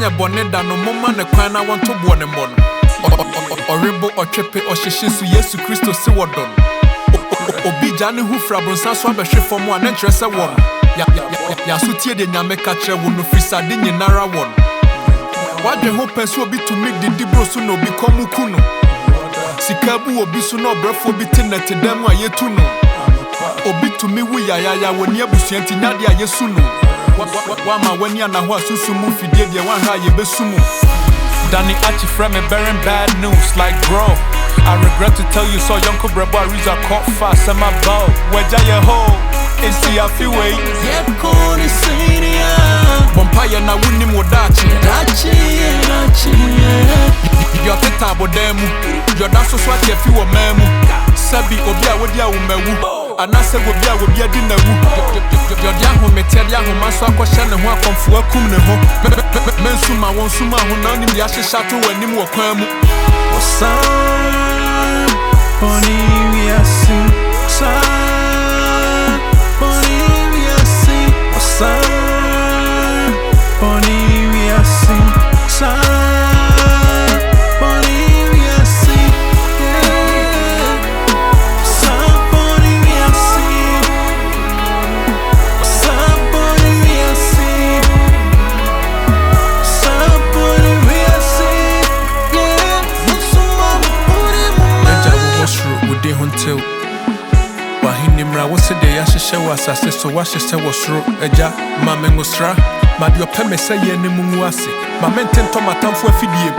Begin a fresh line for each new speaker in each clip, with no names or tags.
Wanya boneda no moma ne kwan na want to bo ne mo no. Oribo otwepe ohyehysu Yesu Kristo se wodon. Obi jane hu fra bronsa so abehwe fom a na nkyere se won. Ya so tie de nyame ka kire wo no frisade nyinara won. Wadwe ho pese obi to make the dibro so no obi komu kuno. Sikabu obi so no brafo obi tinete dem a yetu no. Obi to me wu ya woni abusuanti nyade a yesu no. Wa ma wani ana ho asusu mu fidie de wan ha ye besumu. Danny Achi from me bearing bad news like bro. I regret to tell you so young Cobra boy are caught fast and my bow. Where ya ho? It's the happy way.
Yeah, call the senior.
Vampire na winning modachi.
Dachi.
Your teta bodemu. Your dance so swat if you a memu. Sabi obia wodia umewu. Anase wobia wobia di na wu. Your diaho meteria ho manso akwhye ne ho akomfo akum ne ho. Mensuma won suma ho na nim ya hyehya to wanim wo kwan mu.
Osan Bonivia sing Osan Bonivia sing Osan Bonivia sing Osan Bonivia sing Osan Bonivia sing Osan Bonivia sing Osan Bonivia sing
Would they until Wahinimra was a day I should show us as so wash a was through a ja, Mamengostra, Madio Peme say any mumuasi, Mamenten Tomatan for Fidie,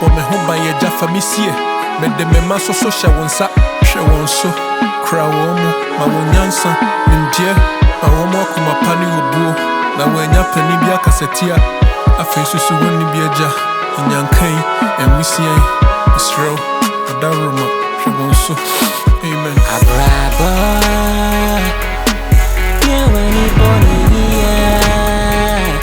but me home by a jaffa missie, made the memaso social one sat, show so, Crowomo, Mawonyansa, Nimjia, Mawomo, Kumapani Ubu, Nawanya Penibia Cassetia, a face to win Nibiaja, in Yankay, and we see Israel, Adaruma. Amen.
Abraba, yeah, when he born here,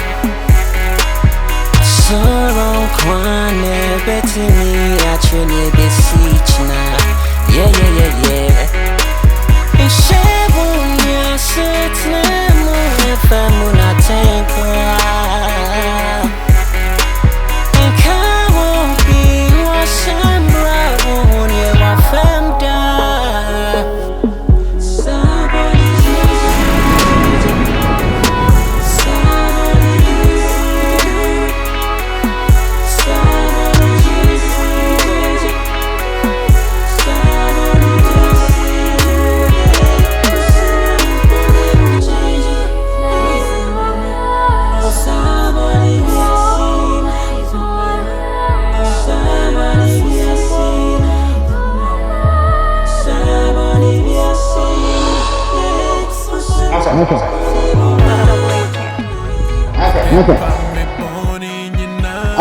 sorrow crying, betting me actually beseech now. Yeah. And Shabon, yeah, sit now, if I'm not taking.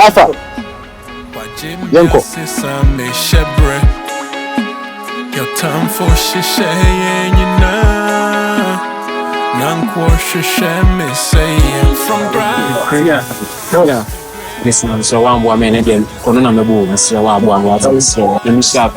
Asa Yanko
your time for shisha Nanko shisha me say from ground.
Yeah. Listen, so one woman again, Corona Mabu, Mr. Wabu, and what's so, let me start.